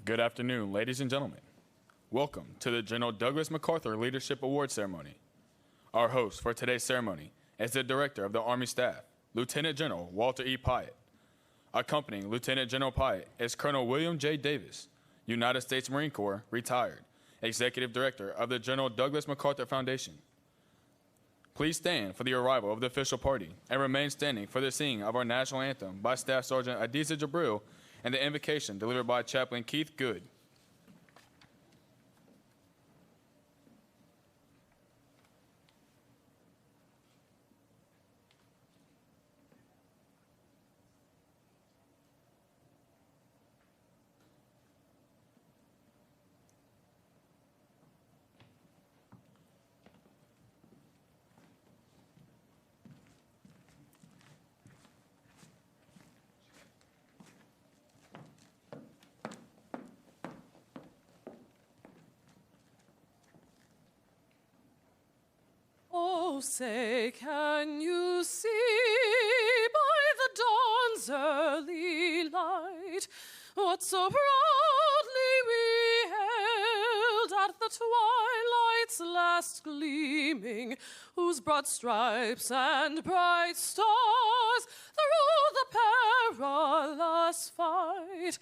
Good afternoon, ladies and gentlemen. Welcome to the General Douglas MacArthur Leadership Award Ceremony. Our host for today's ceremony is the Director of the Army Staff, Lieutenant General Walter E. Pyatt. Accompanying Lieutenant General Pyatt is Colonel William J. Davis, United States Marine Corps, retired, Executive Director of the General Douglas MacArthur Foundation. Please stand for the arrival of the official party and remain standing for the singing of our national anthem by Staff Sergeant Adisa Jabril and the invocation delivered by Chaplain Keith Good. Oh, say, can you see by the dawn's early light what so proudly we hailed at the twilight's last gleaming, whose broad stripes and bright stars through the perilous fight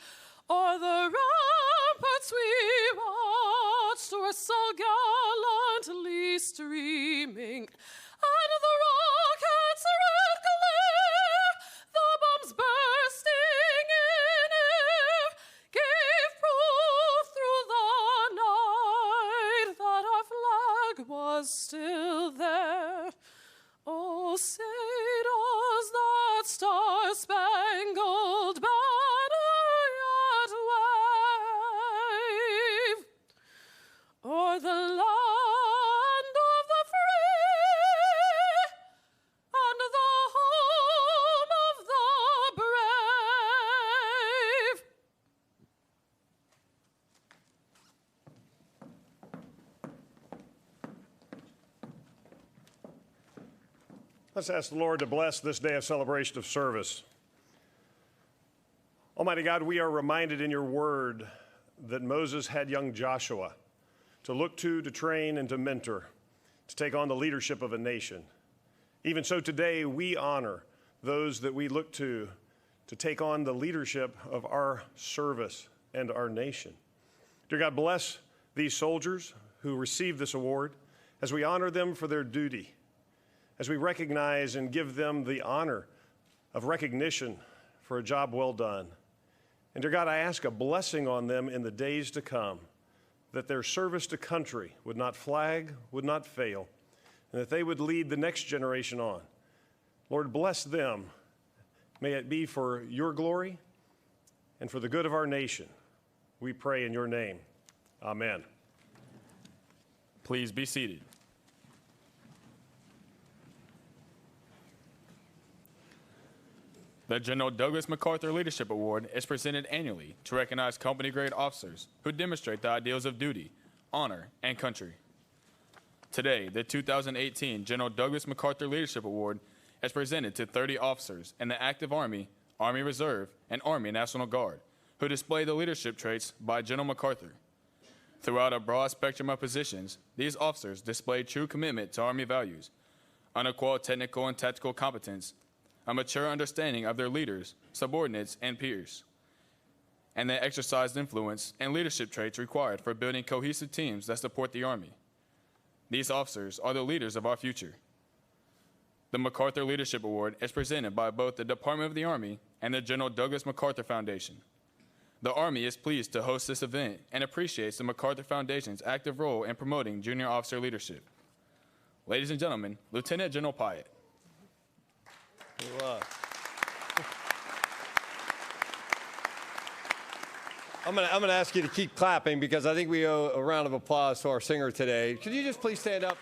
o'er the ramparts we watched were so gallantly streaming, and the rockets' red glare, the bombs bursting in air, gave proof through the night that our flag was still there. Oh, say does that star-spangled banner yet wave o'er the land of the free and the home of the brave? Let's ask the Lord to bless this day of celebration of service. Almighty God, we are reminded in your word that Moses had young Joshua to look to train, and to mentor, to take on the leadership of a nation. Even so today, we honor those that we look to take on the leadership of our service and our nation. Dear God, bless these soldiers who receive this award as we honor them for their duty, as we recognize and give them the honor of recognition for a job well done. And dear God, I ask a blessing on them in the days to come, that their service to country would not flag, would not fail, and that they would lead the next generation on. Lord, bless them. May it be for your glory and for the good of our nation. We pray in your name. Amen. Please be seated. The General Douglas MacArthur Leadership Award is presented annually to recognize company-grade officers who demonstrate the ideals of duty, honor, and country. Today, the 2018 General Douglas MacArthur Leadership Award is presented to 30 officers in the active Army, Army Reserve, and Army National Guard who display the leadership traits by General MacArthur. Throughout a broad spectrum of positions, these officers display true commitment to Army values, unequaled technical and tactical competence, a mature understanding of their leaders, subordinates, and peers, and they exercised influence and leadership traits required for building cohesive teams that support the Army. These officers are the leaders of our future. The MacArthur Leadership Award is presented by both the Department of the Army and the General Douglas MacArthur Foundation. The Army is pleased to host this event and appreciates the MacArthur Foundation's active role in promoting junior officer leadership. Ladies and gentlemen, Lieutenant General Pyatt. I'm gonna ask you to keep clapping because I think we owe a round of applause to our singer today. Could you just please stand up?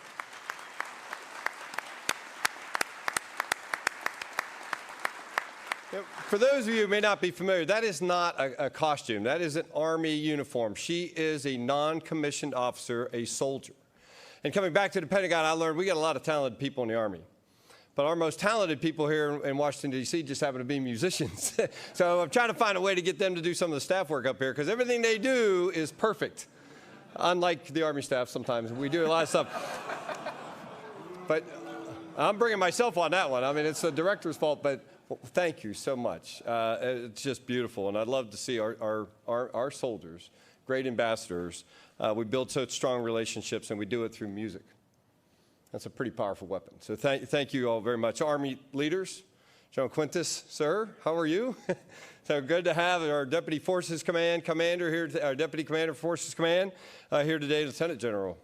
For those of you who may not be familiar, that is not a costume. That is an Army uniform. She is a non-commissioned officer, a soldier. And coming back to the Pentagon, I learned we got a lot of talented people in the Army. But our most talented people here in Washington, D.C. just happen to be musicians. So I'm trying to find a way to get them to do some of the staff work up here because everything they do is perfect. Unlike the Army staff sometimes. We do a lot of stuff. But I'm bringing myself on that one. I mean, it's the director's fault, but thank you so much. It's just beautiful. And I'd love to see our soldiers, great ambassadors. We build such strong relationships, and we do it through music. That's a pretty powerful weapon. So thank you all very much. Army leaders, General Quintus, sir, how are you? So good to have our Deputy Forces Command Commander here, our Deputy Commander Forces Command here today, Lieutenant General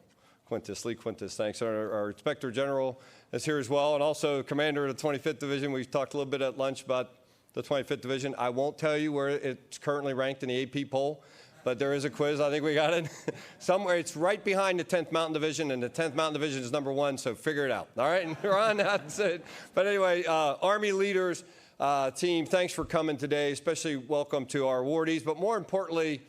Quintus, Lee Quintus. Thanks. Our Inspector General is here as well, and also Commander of the 25th Division. We talked a little bit at lunch about the 25th Division. I won't tell you where it's currently ranked in the AP poll, but there is a quiz. I think we got it somewhere. It's right behind the 10th Mountain Division, and the 10th Mountain Division is #1, so figure it out. All right, and Ron, that's it. But anyway, Army leaders, team, thanks for coming today. Especially welcome to our awardees, but more importantly,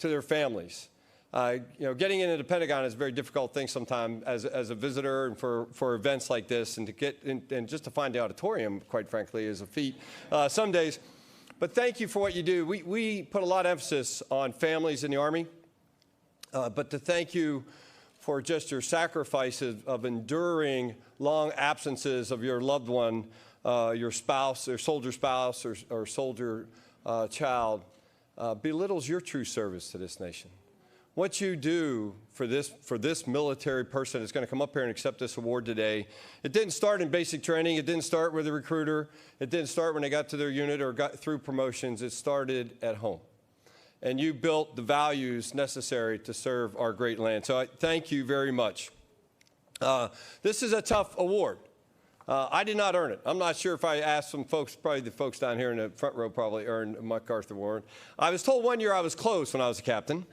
to their families. Getting into the Pentagon is a very difficult thing sometimes as a visitor and for events like this, and to get in, and just to find the auditorium, quite frankly, is a feat some days. But thank you for what you do. We put a lot of emphasis on families in the Army, but to thank you for just your sacrifices of enduring long absences of your loved one, your spouse, or soldier spouse, or soldier child, belittles your true service to this nation. What you do for this military person that's going to come up here and accept this award today, it didn't start in basic training. It didn't start with a recruiter. It didn't start when they got to their unit or got through promotions. It started at home. And you built the values necessary to serve our great land. So I thank you very much. This is a tough award. I did not earn it. I'm not sure if I asked some folks, probably the folks down here in the front row probably earned a MacArthur Award. I was told one year I was close when I was a captain.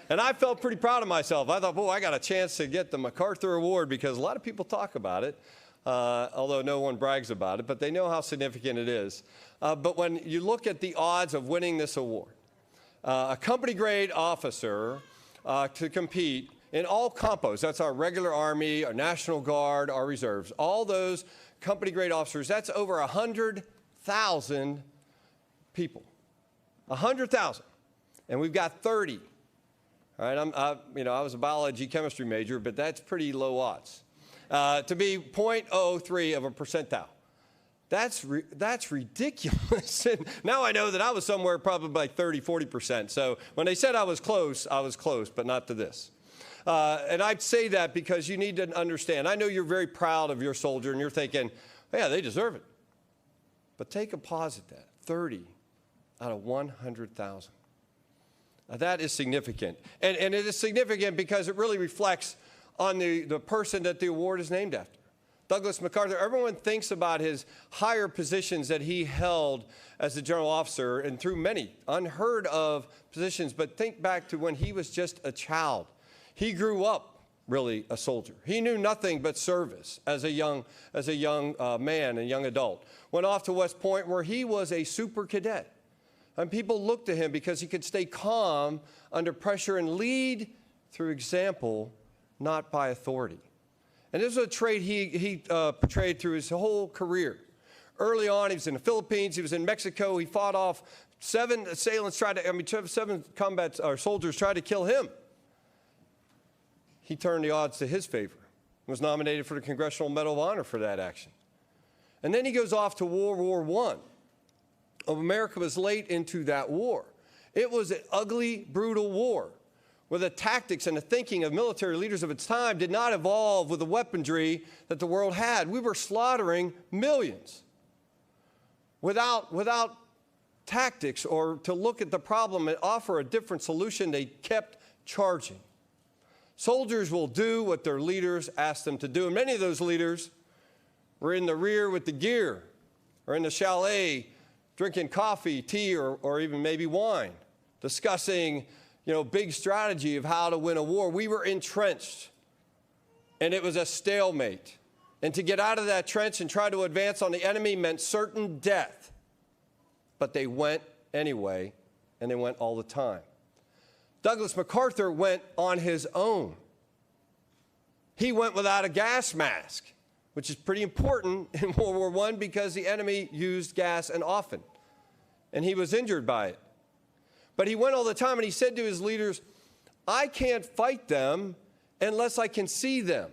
And I felt pretty proud of myself. I thought, boy, I got a chance to get the MacArthur Award because a lot of people talk about it, although no one brags about it, but they know how significant it is. But when you look at the odds of winning this award, a company grade officer to compete in all compos, that's our regular Army, our National Guard, our reserves, all those company grade officers, that's over 100,000 people. 100,000. And we've got 30. All right, I was a biology chemistry major, but that's pretty low odds. To be 0.03 of a percentile, that's ridiculous. And now I know that I was somewhere probably like 30, 40%. So when they said I was close, but not to this. And I'd say that because you need to understand. I know you're very proud of your soldier, and you're thinking, yeah, they deserve it. But take a pause at that. 30 out of 100,000. That is significant. And it is significant because it really reflects on the person that the award is named after. Douglas MacArthur, everyone thinks about his higher positions that he held as a general officer and through many unheard of positions, but think back to when he was just a child. He grew up really a soldier. He knew nothing but service as a young man, a young adult. Went off to West Point where he was a super cadet. And people looked to him because he could stay calm under pressure and lead through example, not by authority. And this was a trait he portrayed through his whole career. Early on, he was in the Philippines. He was in Mexico. He fought off 7 assailants, 7 combat soldiers tried to kill him. He turned the odds to his favor. Was nominated for the Congressional Medal of Honor for that action. And then he goes off to World War I. America was late into that war. It was an ugly, brutal war where the tactics and the thinking of military leaders of its time did not evolve with the weaponry that the world had. We were slaughtering millions without tactics or to look at the problem and offer a different solution. They kept charging. Soldiers will do what their leaders ask them to do. And many of those leaders were in the rear with the gear or in the chalet drinking coffee, tea, or even maybe wine, discussing, big strategy of how to win a war. We were entrenched, and it was a stalemate. And to get out of that trench and try to advance on the enemy meant certain death. But they went anyway, and they went all the time. Douglas MacArthur went on his own. He went without a gas mask which is pretty important in World War I because the enemy used gas and often, and he was injured by it. But he went all the time and he said to his leaders, I can't fight them unless I can see them.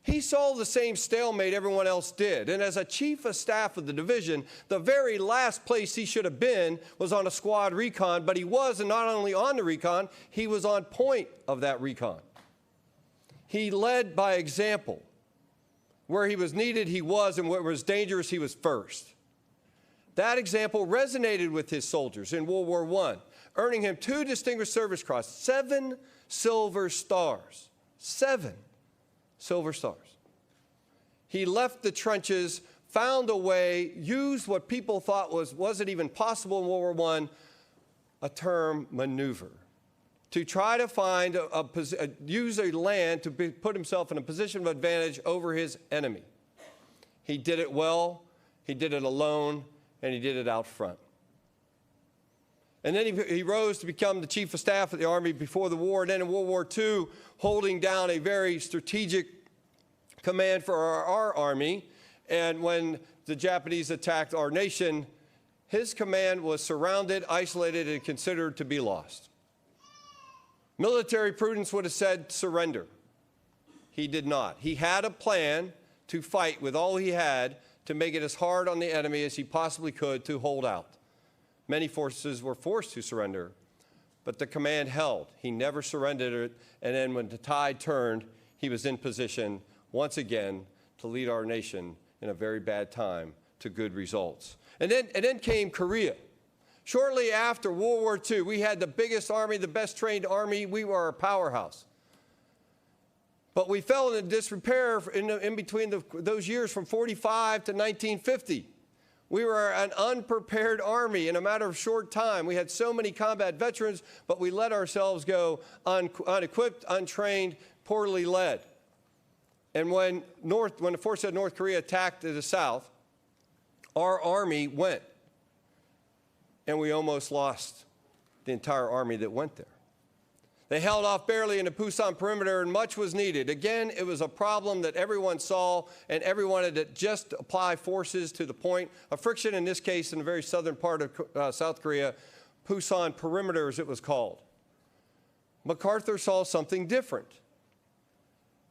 He saw the same stalemate everyone else did. And as a chief of staff of the division, the very last place he should have been was on a squad recon, but he was, and not only on the recon, he was on point of that recon. He led by example. Where he was needed, he was, and where it was dangerous, he was first. That example resonated with his soldiers in World War I, earning him 2 Distinguished Service Crosses, 7 Silver Stars. 7 Silver Stars. He left the trenches, found a way, used what people thought wasn't even possible in World War I, a term maneuver, to try to find use a land to put himself in a position of advantage over his enemy. He did it well, he did it alone, and he did it out front. And then he rose to become the chief of staff of the Army before the war, and then in World War II, holding down a very strategic command for our Army. And when the Japanese attacked our nation, his command was surrounded, isolated, and considered to be lost. Military prudence would have said surrender. He did not. He had a plan to fight with all he had to make it as hard on the enemy as he possibly could to hold out. Many forces were forced to surrender, but the command held. He never surrendered it, and then when the tide turned, he was in position once again to lead our nation in a very bad time to good results. And then came Korea. Shortly after World War II, we had the biggest army, the best trained army. We were a powerhouse. But we fell into disrepair in between those years from 45 to 1950. We were an unprepared army in a matter of short time. We had so many combat veterans, but we let ourselves go unequipped, untrained, poorly led. And when the forces of North Korea attacked the south, our army went. And we almost lost the entire army that went there. They held off barely in the Pusan perimeter, and much was needed. Again, it was a problem that everyone saw, and everyone had to just apply forces to the point of friction, in this case, in the very southern part of South Korea, Pusan perimeter, as it was called. MacArthur saw something different.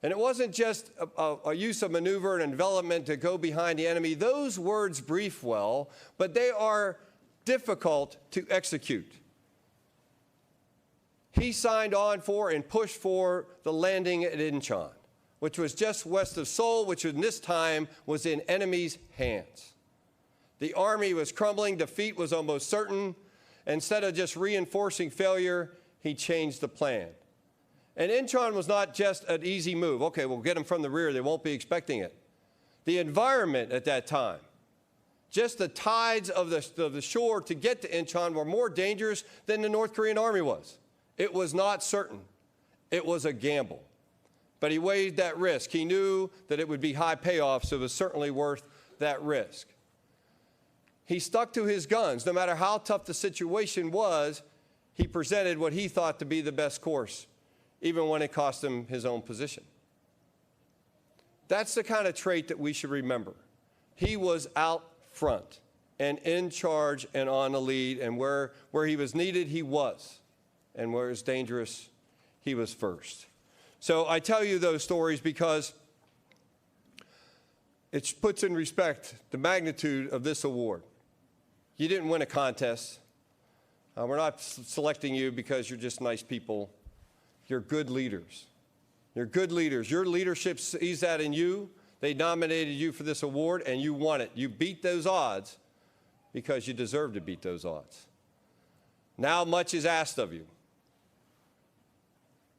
And it wasn't just a use of maneuver and development to go behind the enemy. Those words brief well, but they are difficult to execute. He signed on for and pushed for the landing at Incheon, which was just west of Seoul, which in this time was in enemy's hands. The army was crumbling, defeat was almost certain. Instead of just reinforcing failure, he changed the plan. And Incheon was not just an easy move. Okay, we'll get them from the rear, they won't be expecting it. The environment at that time, just the tides of the shore to get to Incheon were more dangerous than the North Korean army was. It was not certain. It was a gamble. But he weighed that risk. He knew that it would be high payoff, so it was certainly worth that risk. He stuck to his guns. No matter how tough the situation was, he presented what he thought to be the best course, even when it cost him his own position. That's the kind of trait that we should remember. He was out front and in charge and on the lead, and where he was needed, he was. And where it was dangerous, he was first. So I tell you those stories because it puts in respect the magnitude of this award. You didn't win a contest. We're not selecting you because you're just nice people. You're good leaders. You're good leaders. Your leadership sees that in you. They nominated you for this award, and you won it. You beat those odds because you deserve to beat those odds. Now much is asked of you.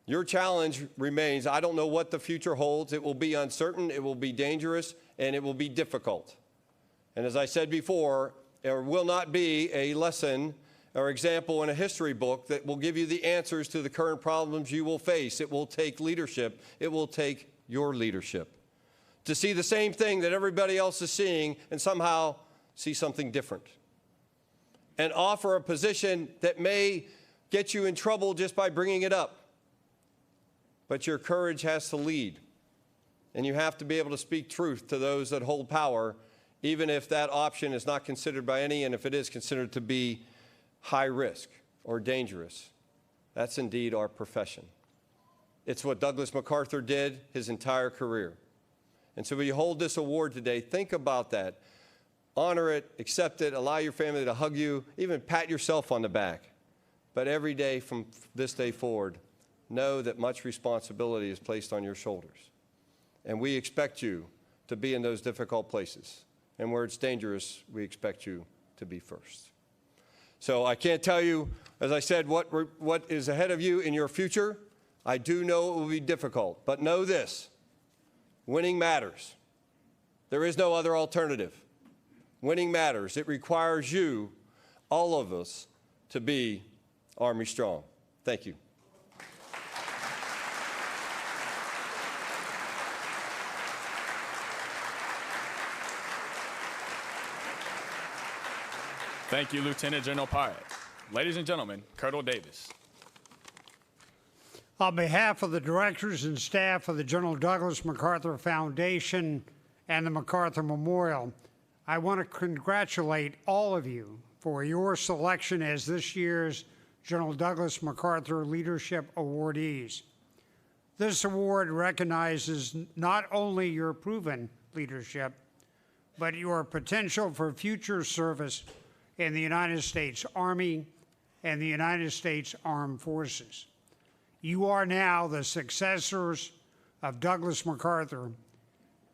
Your challenge remains. I don't know what the future holds. It will be uncertain, it will be dangerous, and it will be difficult. And as I said before, there will not be a lesson or example in a history book that will give you the answers to the current problems you will face. It will take leadership. It will take your leadership to see the same thing that everybody else is seeing and somehow see something different. And offer a position that may get you in trouble just by bringing it up. But your courage has to lead. and you have to be able to speak truth to those that hold power, even if that option is not considered by any, and if it is considered to be high risk or dangerous. That's indeed our profession. It's what Douglas MacArthur did his entire career. And so when you hold this award today, think about that. Honor it, accept it, allow your family to hug you, even pat yourself on the back. But every day from this day forward, know that much responsibility is placed on your shoulders. And we expect you to be in those difficult places. And where it's dangerous, we expect you to be first. So I can't tell you, as I said, what is ahead of you in your future. I do know it will be difficult, but know this: winning matters. There is no other alternative. Winning matters. It requires you, all of us, to be Army strong. Thank you. Thank you, Lieutenant General Pyatt. Ladies and gentlemen, Colonel Davis. On behalf of the directors and staff of the General Douglas MacArthur Foundation and the MacArthur Memorial, I want to congratulate all of you for your selection as this year's General Douglas MacArthur Leadership Awardees. This award recognizes not only your proven leadership, but your potential for future service in the United States Army and the United States Armed Forces. You are now the successors of Douglas MacArthur.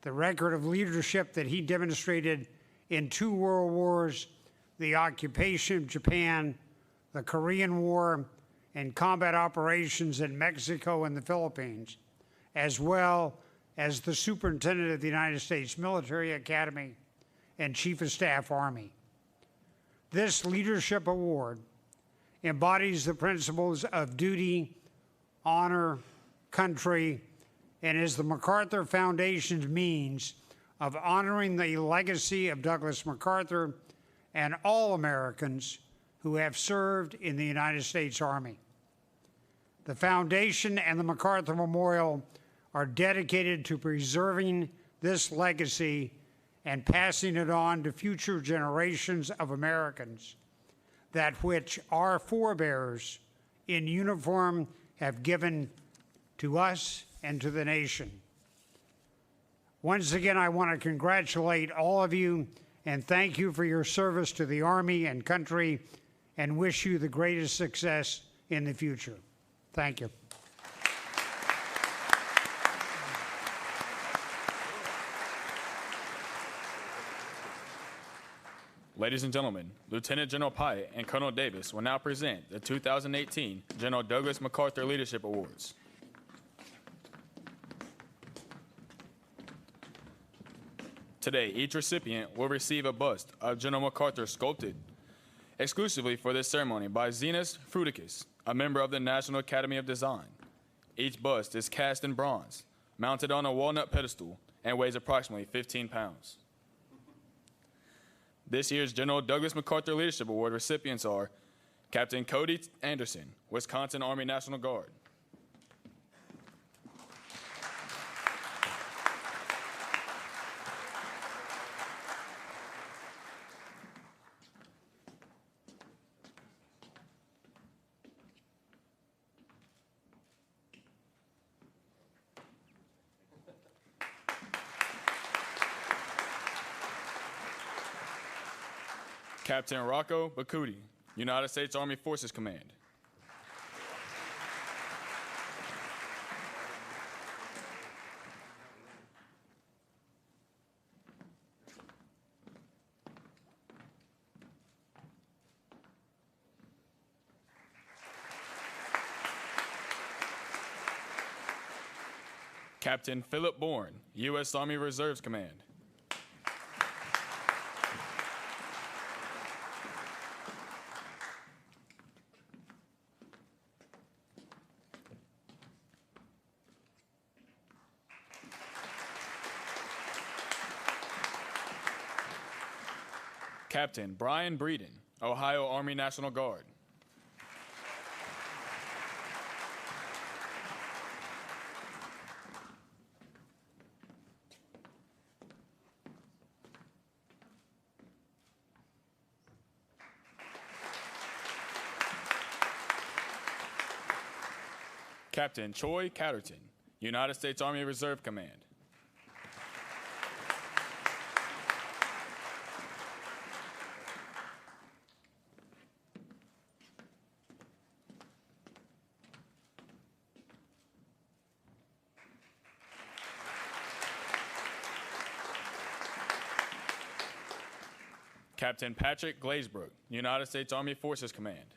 The record of leadership that he demonstrated in 2 world wars, the occupation of Japan, the Korean War, and combat operations in Mexico and the Philippines, as well as the Superintendent of the United States Military Academy and Chief of Staff Army. This leadership award embodies the principles of duty, honor, country, and is the MacArthur Foundation's means of honoring the legacy of Douglas MacArthur and all Americans who have served in the United States Army. The Foundation and the MacArthur Memorial are dedicated to preserving this legacy and passing it on to future generations of Americans, that which our forebears in uniform have given to us and to the nation. Once again, I want to congratulate all of you and thank you for your service to the Army and country, and wish you the greatest success in the future. Thank you. Ladies and gentlemen, Lieutenant General Pyatt and Colonel Davis will now present the 2018 General Douglas MacArthur Leadership Awards. Today, each recipient will receive a bust of General MacArthur sculpted exclusively for this ceremony by Zenas Fruticus, a member of the National Academy of Design. Each bust is cast in bronze, mounted on a walnut pedestal, and weighs approximately 15 pounds. This year's General Douglas MacArthur Leadership Award recipients are Captain Cody Anderson, Wisconsin Army National Guard. Captain Rocco Bacuti, United States Army Forces Command. Captain Philip Bourne, U.S. Army Reserves Command. Captain Brian Breeden, Ohio Army National Guard. Captain Troy Catterton, United States Army Reserve Command. Captain Patrick Glazebrook, United States Army Forces Command.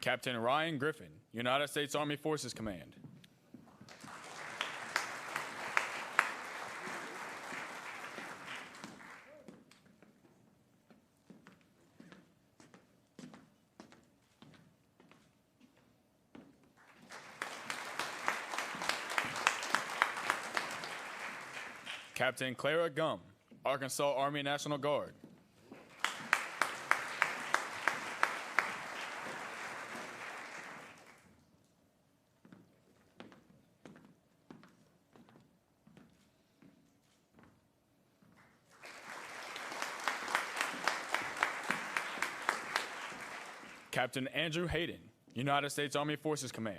Captain Ryan Griffin, United States Army Forces Command. Captain Clara Gum, Arkansas Army National Guard. Captain Andrew Hayden, United States Army Forces Command.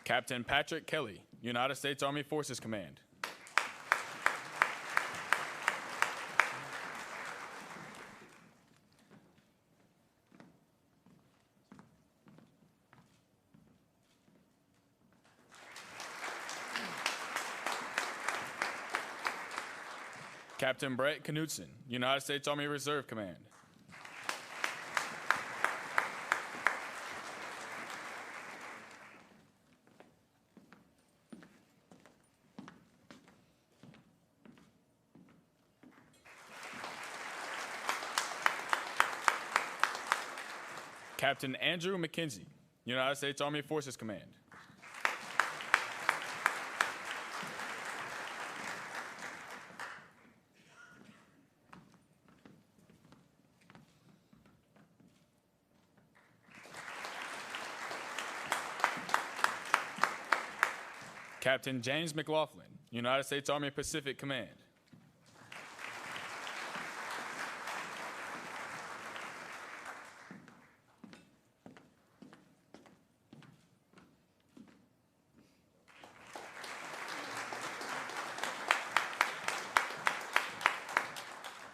Captain Patrick Kelly, United States Army Forces Command. Captain Brett Knudsen, United States Army Reserve Command. Captain Andrew McKenzie, United States Army Forces Command. Captain James McLaughlin, United States Army Pacific Command.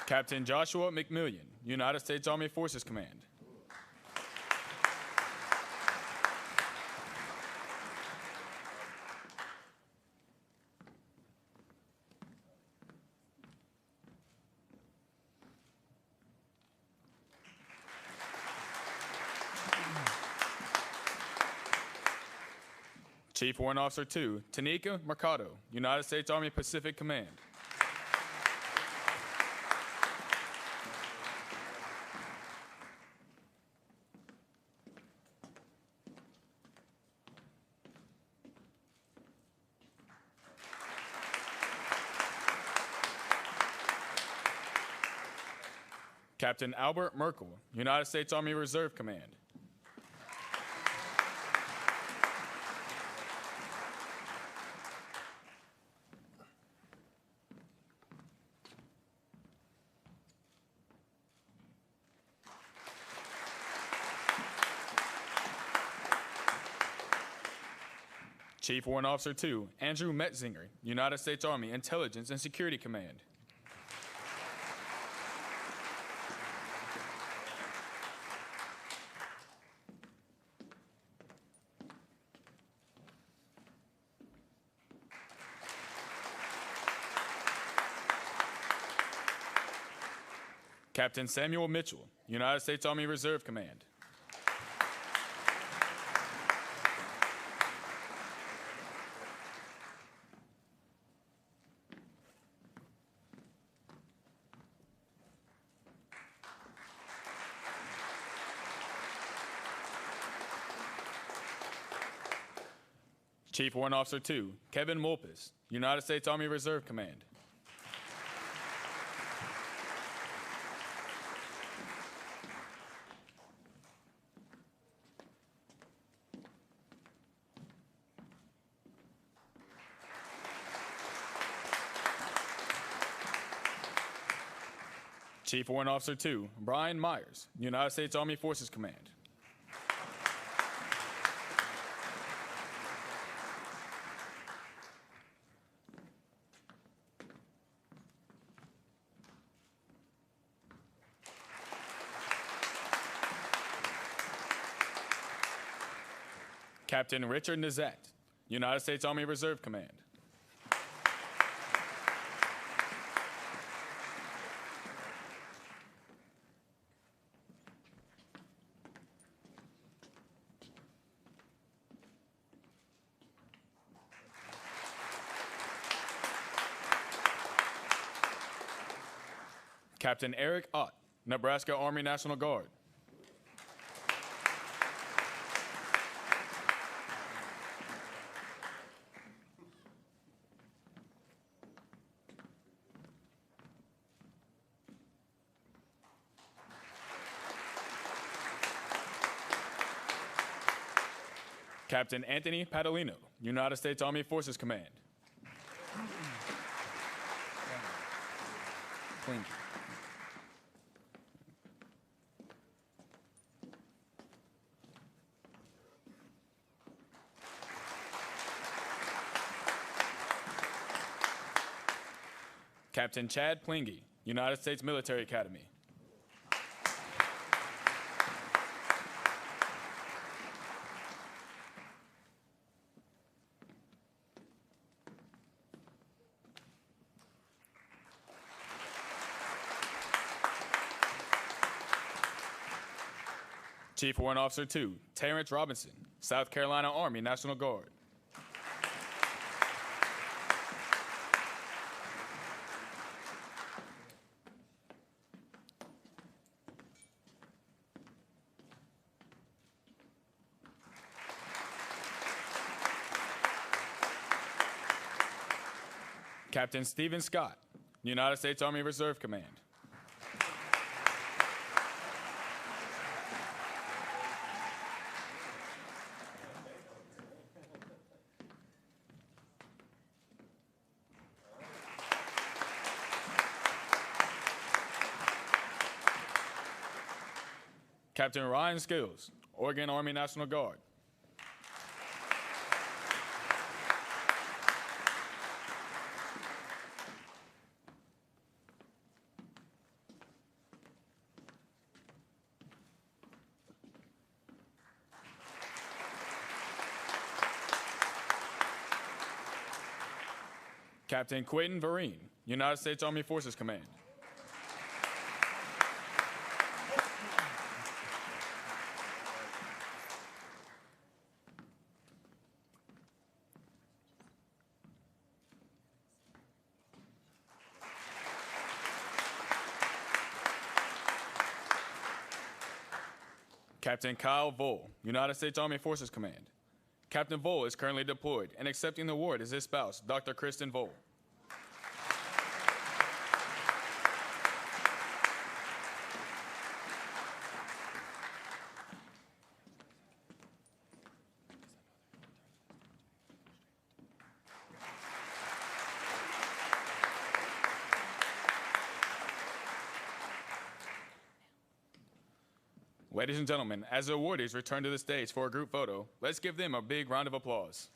Captain Joshua McMillian, United States Army Forces Command. Chief Warrant Officer 2, Tanika Mercado, United States Army Pacific Command. Captain Albert Merkel, United States Army Reserve Command. Chief Warrant Officer 2, Andrew Metzinger, United States Army Intelligence and Security Command. Captain Samuel Mitchell, United States Army Reserve Command. Chief Warrant Officer 2, Kevin Mulpus, United States Army Reserve Command. Chief Warrant Officer 2, Brian Myers, United States Army Forces Command. Captain Richard Nizet, United States Army Reserve Command. Captain Eric Ott, Nebraska Army National Guard. Captain Anthony Padalino, United States Army Forces Command. Captain Chad Plingy, United States Military Academy. Chief Warrant Officer 2, Terrence Robinson, South Carolina Army National Guard. Captain Stephen Scott, United States Army Reserve Command. Captain Ryan Skills, Oregon Army National Guard. Captain Quentin VIRIN, United States Army Forces Command. Captain Kyle Vole, United States Army Forces Command. Captain Vole is currently deployed, and accepting the award is his spouse, Dr. Kristen Vole. Ladies and gentlemen, as the awardees return to the stage for a group photo, let's give them a big round of applause.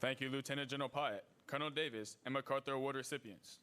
Thank you, Lieutenant General Pyatt, Colonel Davis, and MacArthur Award recipients.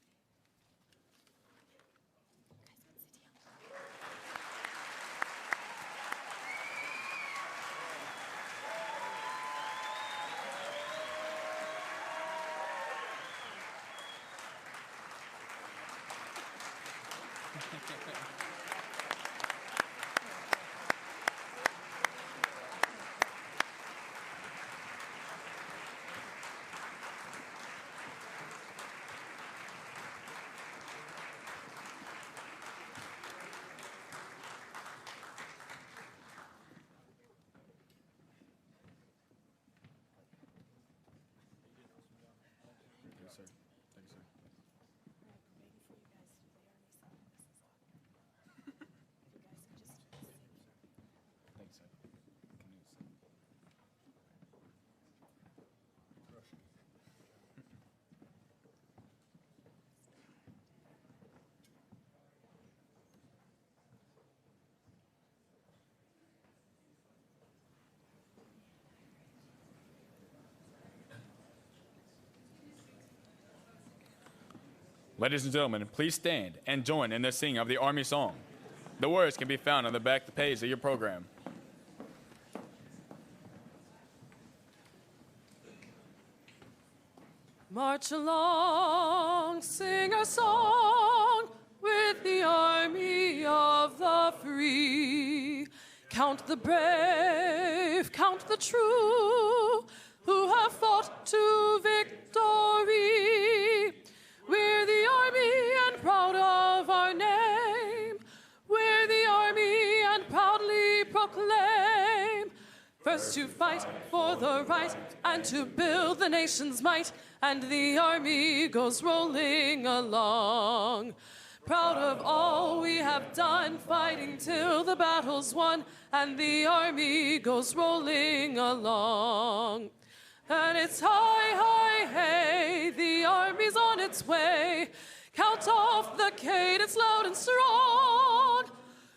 Thank you, sir. Thank you, sir. Thank you, sir. Ladies and gentlemen, please stand and join in the singing of the Army song. The words can be found on the back page of your program. March along, sing a song with the army of the free. Count the brave, count the true, who have fought to victory. We're the army and proud of our name. We're the army and proudly proclaim. First to fight for the right and to build the nation's might, and the army goes rolling along. Proud of all we have done, fighting till the battle's won, and the army goes rolling along. And it's hi, hi, hey, the army's on its way. Count off the cadence loud and strong.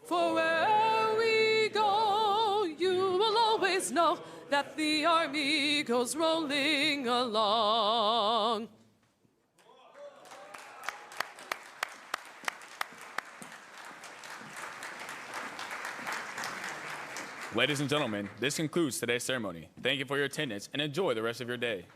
For where we go, you will always know that the army goes rolling along. Ladies and gentlemen, this concludes today's ceremony. Thank you for your attendance and enjoy the rest of your day.